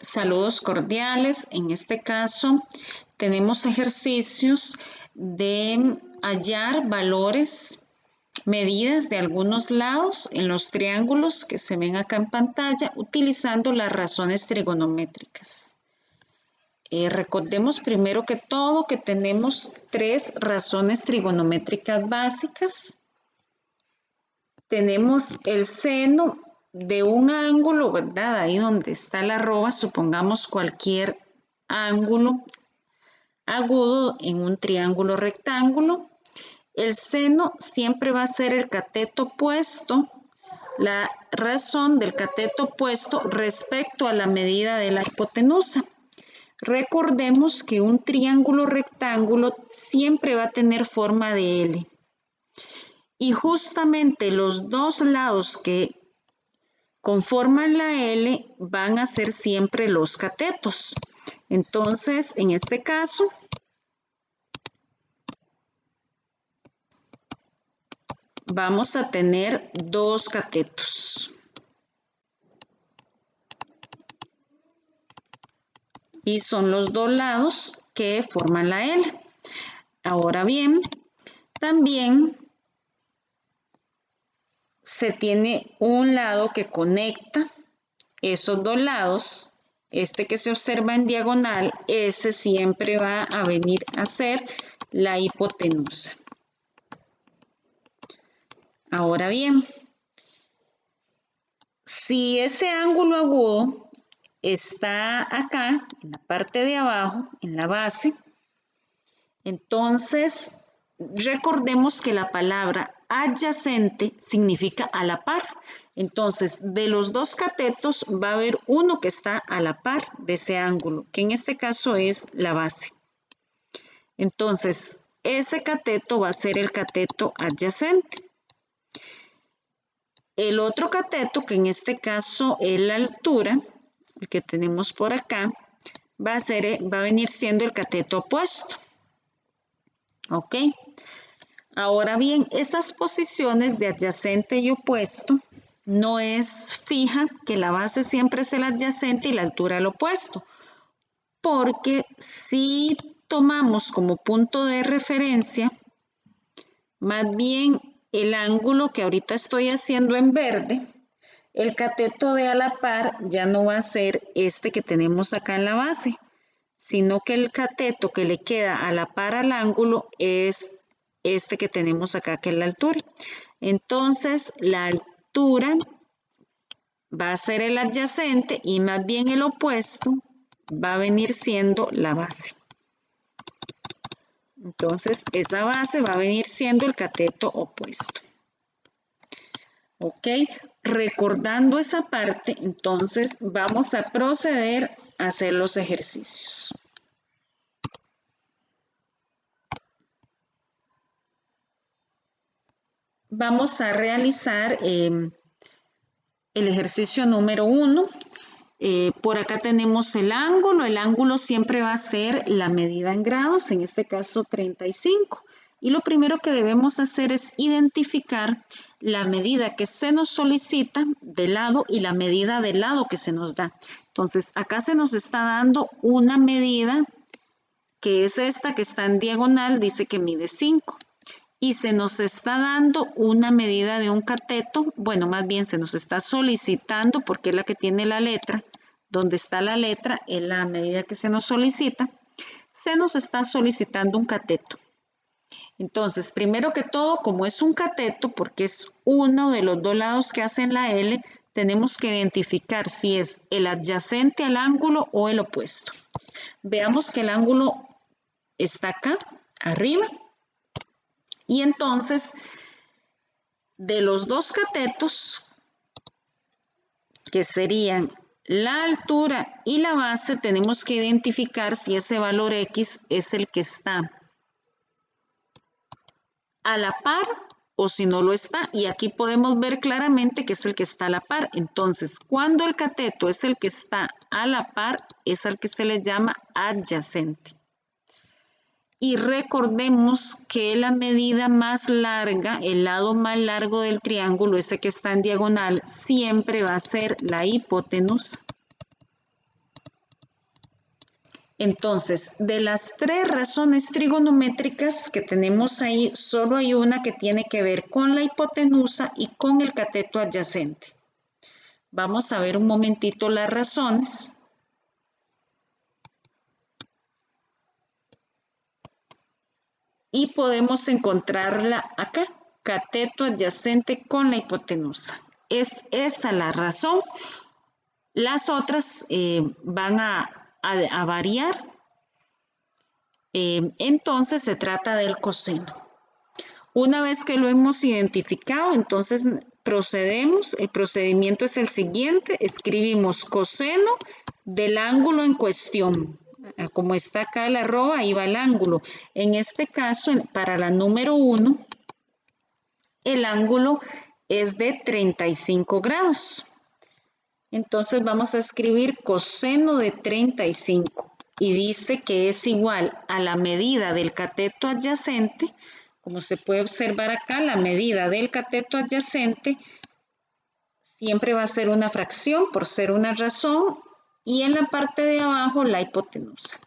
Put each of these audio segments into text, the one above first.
Saludos cordiales. En este caso tenemos ejercicios de hallar valores, medidas de algunos lados en los triángulos que se ven acá en pantalla utilizando las razones trigonométricas. Recordemos primero que todo que tenemos tres razones trigonométricas básicas. Tenemos el seno de un ángulo, ¿verdad? Ahí donde está la arroba, supongamos cualquier ángulo agudo en un triángulo rectángulo. El seno siempre va a ser el cateto opuesto, la razón del cateto opuesto respecto a la medida de la hipotenusa. Recordemos que un triángulo rectángulo siempre va a tener forma de L. Y justamente los dos lados que conforman la L van a ser siempre los catetos. Entonces, en este caso, vamos a tener dos catetos. Y son los dos lados que forman la L. Ahora bien, también se tiene un lado que conecta esos dos lados. Este que se observa en diagonal, ese siempre va a venir a ser la hipotenusa. Ahora bien, si ese ángulo agudo está acá, en la parte de abajo, en la base, entonces recordemos que la palabra adyacente significa a la par. Entonces, de los dos catetos va a haber uno que está a la par de ese ángulo, que en este caso es la base. Entonces, ese cateto va a ser el cateto adyacente. El otro cateto, que en este caso es la altura, el que tenemos por acá, va a venir siendo el cateto opuesto. ¿Ok? Ahora bien, esas posiciones de adyacente y opuesto no es fija que la base siempre es el adyacente y la altura el opuesto, porque si tomamos como punto de referencia, más bien el ángulo que ahorita estoy haciendo en verde, el cateto de a la par ya no va a ser este que tenemos acá en la base, sino que el cateto que le queda a la par al ángulo es este que tenemos acá, que es la altura. Entonces, la altura va a ser el adyacente y más bien el opuesto va a venir siendo la base. Entonces, esa base va a venir siendo el cateto opuesto. ¿Ok? Recordando esa parte, entonces vamos a proceder a hacer los ejercicios. Vamos a realizar el ejercicio número 1. Por acá tenemos el ángulo siempre va a ser la medida en grados, en este caso 35. Y lo primero que debemos hacer es identificar la medida que se nos solicita de lado y la medida del lado que se nos da. Entonces, acá se nos está dando una medida que es esta que está en diagonal, dice que mide 5. Y se nos está dando una medida de un cateto, bueno, más bien se nos está solicitando, porque es la que tiene la letra, donde está la letra, es la medida que se nos solicita, se nos está solicitando un cateto. Entonces, primero que todo, como es un cateto, porque es uno de los dos lados que hacen la L, tenemos que identificar si es el adyacente al ángulo o el opuesto. Veamos que el ángulo está acá, arriba. Y entonces, de los dos catetos, que serían la altura y la base, tenemos que identificar si ese valor X es el que está a la par o si no lo está. Y aquí podemos ver claramente que es el que está a la par. Entonces, cuando el cateto es el que está a la par, es al que se le llama adyacente. Y recordemos que la medida más larga, el lado más largo del triángulo, ese que está en diagonal, siempre va a ser la hipotenusa. Entonces, de las 3 razones trigonométricas que tenemos ahí, solo hay una que tiene que ver con la hipotenusa y con el cateto adyacente. Vamos a ver un momentito las razones. Y podemos encontrarla acá, cateto adyacente con la hipotenusa. Es esta la razón. Las otras van a variar. Entonces se trata del coseno. Una vez que lo hemos identificado, entonces procedemos. El procedimiento es el siguiente. Escribimos coseno del ángulo en cuestión. Como está acá el arroba, ahí va el ángulo. En este caso, para la número 1, el ángulo es de 35 grados. Entonces vamos a escribir coseno de 35 y dice que es igual a la medida del cateto adyacente. Como se puede observar acá, la medida del cateto adyacente siempre va a ser una fracción por ser una razón, y en la parte de abajo la hipotenusa.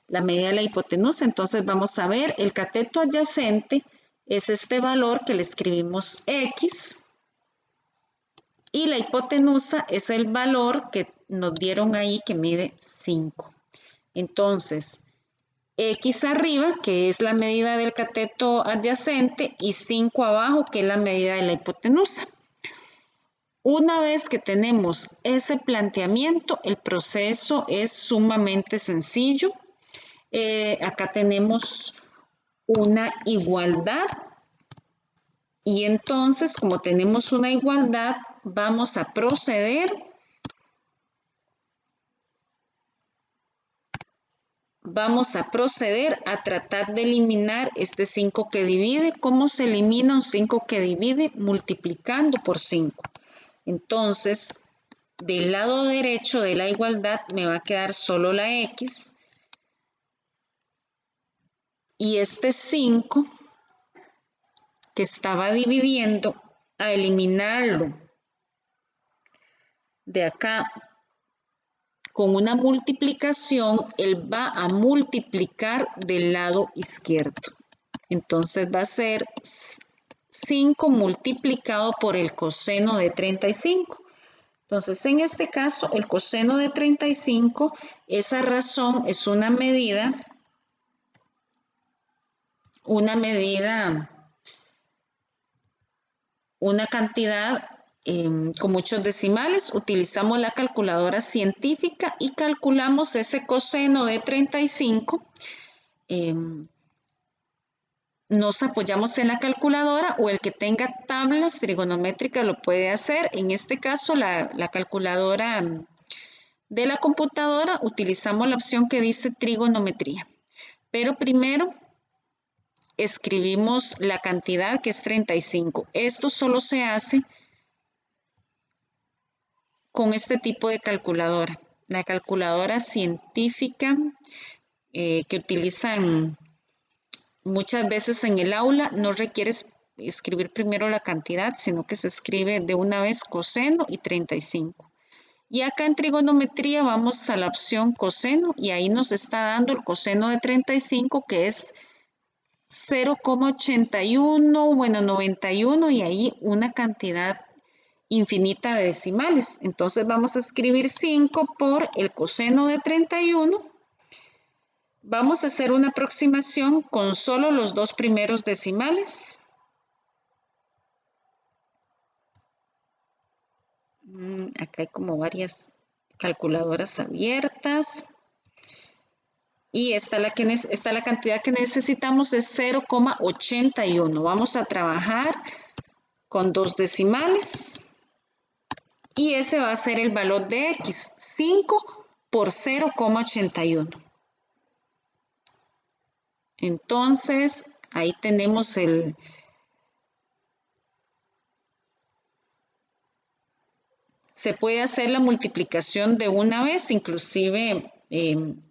La medida de la hipotenusa, entonces vamos a ver, el cateto adyacente es este valor que le escribimos X, y la hipotenusa es el valor que nos dieron ahí que mide 5. Entonces, X arriba, que es la medida del cateto adyacente, y 5 abajo, que es la medida de la hipotenusa. Una vez que tenemos ese planteamiento, el proceso es sumamente sencillo. Acá tenemos una igualdad, y entonces, como tenemos una igualdad, vamos a proceder a tratar de eliminar este 5 que divide. ¿Cómo se elimina un 5 que divide? Multiplicando por 5. Entonces, del lado derecho de la igualdad me va a quedar solo la X, y este 5 que estaba dividiendo, a eliminarlo de acá con una multiplicación, él va a multiplicar del lado izquierdo. Entonces va a ser 5 multiplicado por el coseno de 35. Entonces, en este caso, el coseno de 35, esa razón es una cantidad con muchos decimales. Utilizamos la calculadora científica y calculamos ese coseno de 35. Nos apoyamos en la calculadora, o el que tenga tablas trigonométricas lo puede hacer. En este caso, la calculadora de la computadora, utilizamos la opción que dice trigonometría. Pero primero escribimos la cantidad, que es 35. Esto solo se hace con este tipo de calculadora. La calculadora científica que utilizan muchas veces en el aula no requiere escribir primero la cantidad, sino que se escribe de una vez coseno y 35. Y acá en trigonometría vamos a la opción coseno, y ahí nos está dando el coseno de 35, que es 0,81, bueno, 91, y ahí una cantidad infinita de decimales. Entonces vamos a escribir 5 por el coseno de 31. Vamos a hacer una aproximación con solo los 2 primeros decimales. Acá hay como varias calculadoras abiertas. Y esta la cantidad que necesitamos, es 0,81. Vamos a trabajar con 2 decimales. Y ese va a ser el valor de X, 5 por 0,81. Entonces, ahí tenemos se puede hacer la multiplicación de una vez, inclusive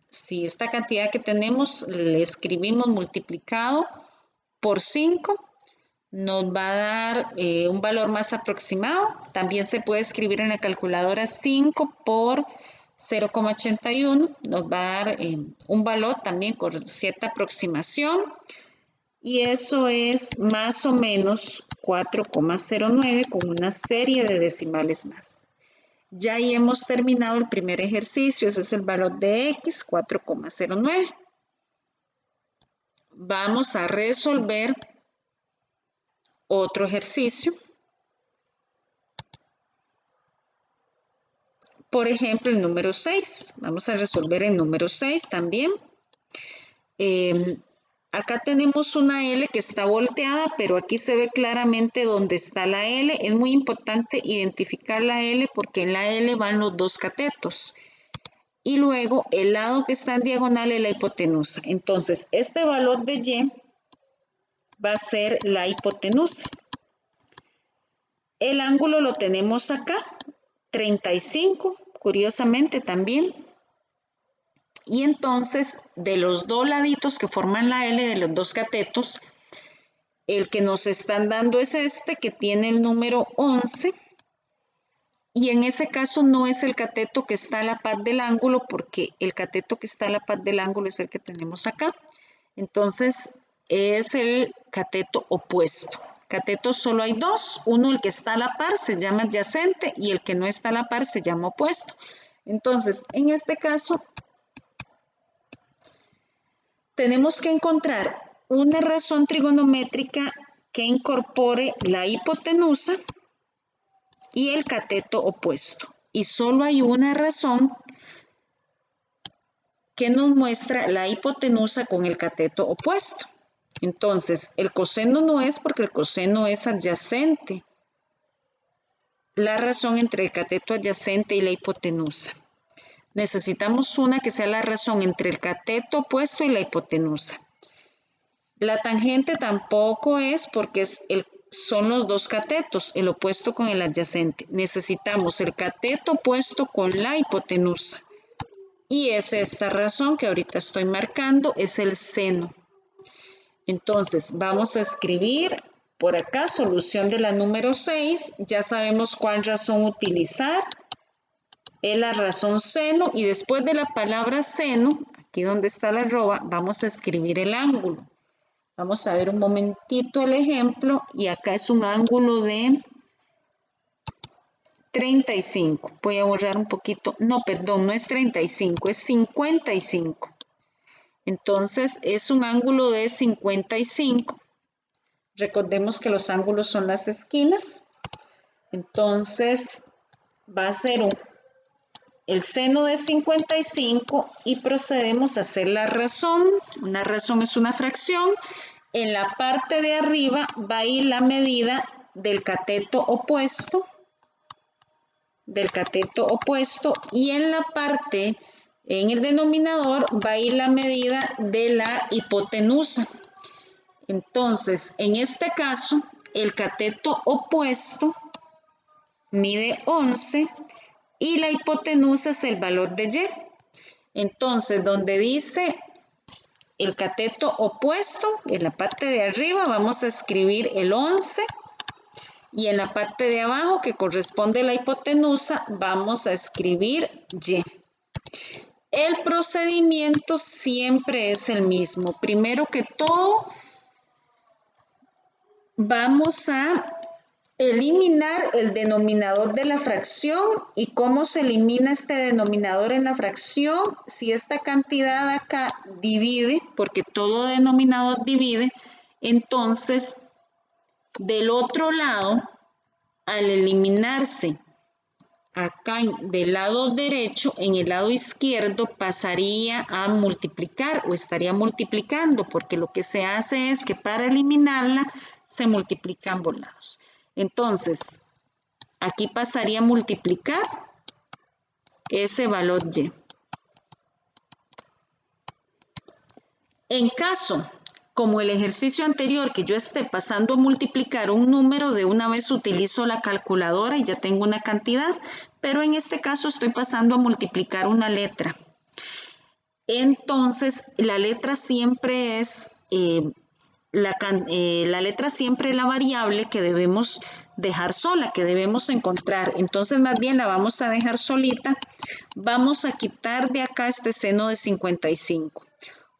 si esta cantidad que tenemos le escribimos multiplicado por 5, nos va a dar un valor más aproximado. También se puede escribir en la calculadora 5 por 0,81 nos va a dar un valor también con cierta aproximación y eso es más o menos 4,09 con una serie de decimales más. Ya ahí hemos terminado el primer ejercicio, ese es el valor de X, 4,09. Vamos a resolver otro ejercicio. Por ejemplo, el número 6. Vamos a resolver el número 6 también. Acá tenemos una L que está volteada, pero aquí se ve claramente dónde está la L. Es muy importante identificar la L porque en la L van los dos catetos. Y luego el lado que está en diagonal es la hipotenusa. Entonces, este valor de Y va a ser la hipotenusa. El ángulo lo tenemos acá, 35, curiosamente también. Y entonces, de los dos laditos que forman la L, de los dos catetos, el que nos están dando es este, que tiene el número 11. Y en ese caso no es el cateto que está a la par del ángulo, porque el cateto que está a la par del ángulo es el que tenemos acá. Entonces, es el cateto opuesto. Catetos solo hay dos, uno el que está a la par se llama adyacente y el que no está a la par se llama opuesto. Entonces, en este caso, tenemos que encontrar una razón trigonométrica que incorpore la hipotenusa y el cateto opuesto. Y solo hay una razón que nos muestra la hipotenusa con el cateto opuesto. Entonces, el coseno no es porque el coseno es adyacente. La razón entre el cateto adyacente y la hipotenusa. Necesitamos una que sea la razón entre el cateto opuesto y la hipotenusa. La tangente tampoco es porque son los dos catetos, el opuesto con el adyacente. Necesitamos el cateto opuesto con la hipotenusa. Y es esta razón que ahorita estoy marcando, es el seno. Entonces, vamos a escribir por acá, solución de la número 6. Ya sabemos cuál razón utilizar. Es la razón seno y después de la palabra seno, aquí donde está la arroba, vamos a escribir el ángulo. Vamos a ver un momentito el ejemplo y acá es un ángulo de 35. Voy a borrar un poquito. No, perdón, no es 35, es 55. Entonces, es un ángulo de 55. Recordemos que los ángulos son las esquinas. Entonces, va a ser el seno de 55 y procedemos a hacer la razón. Una razón es una fracción. En la parte de arriba va a ir la medida del cateto opuesto. Y en la parte, en el denominador, va a ir la medida de la hipotenusa. Entonces, en este caso, el cateto opuesto mide 11 y la hipotenusa es el valor de Y. Entonces, donde dice el cateto opuesto, en la parte de arriba vamos a escribir el 11 y en la parte de abajo, que corresponde a la hipotenusa, vamos a escribir Y. El procedimiento siempre es el mismo. Primero que todo, vamos a eliminar el denominador de la fracción. ¿Y cómo se elimina este denominador en la fracción? Si esta cantidad acá divide, porque todo denominador divide, entonces del otro lado, al eliminarse acá del lado derecho, en el lado izquierdo pasaría a multiplicar o estaría multiplicando, porque lo que se hace es que para eliminarla se multiplica ambos lados. Entonces, aquí pasaría a multiplicar ese valor Y. En caso, como el ejercicio anterior, que yo esté pasando a multiplicar un número, de una vez utilizo la calculadora y ya tengo una cantidad, pero en este caso estoy pasando a multiplicar una letra. Entonces, la letra siempre es la letra siempre es la variable que debemos dejar sola, que debemos encontrar. Entonces más bien la vamos a dejar solita. Vamos a quitar de acá este seno de 55.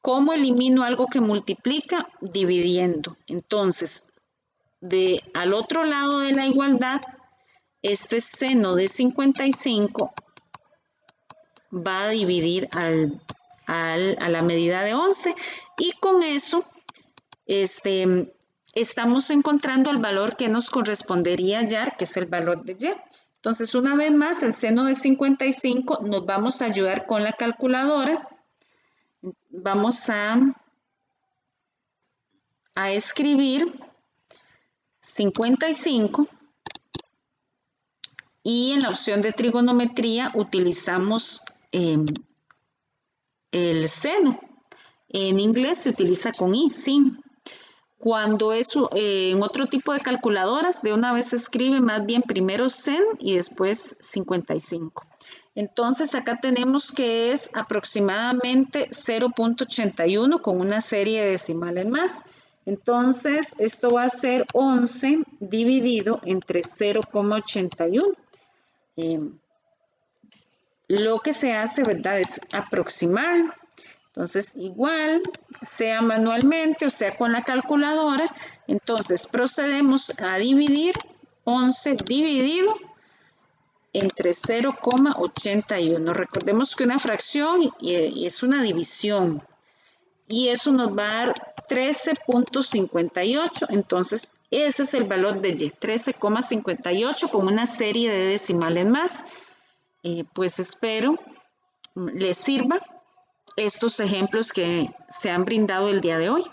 ¿Cómo elimino algo que multiplica? Dividiendo. Entonces, al otro lado de la igualdad, este seno de 55 va a dividir a la medida de 11 y con eso estamos encontrando el valor que nos correspondería hallar, que es el valor de y. Entonces, una vez más, el seno de 55 nos vamos a ayudar con la calculadora. Vamos a escribir 55 y en la opción de trigonometría utilizamos el seno. En inglés se utiliza con i, sin. Cuando es en otro tipo de calculadoras, de una vez se escribe más bien primero sen y después 55. Entonces acá tenemos que es aproximadamente 0.81 con una serie de decimales más. Entonces esto va a ser 11 dividido entre 0.81. Lo que se hace, ¿verdad?, es aproximar. Entonces, igual, sea manualmente o sea con la calculadora, entonces procedemos a dividir 11 dividido entre 0,81. Recordemos que una fracción es una división y eso nos va a dar 13.58. Entonces, ese es el valor de y, 13,58 con una serie de decimales más. Pues espero les sirva estos ejemplos que se han brindado el día de hoy.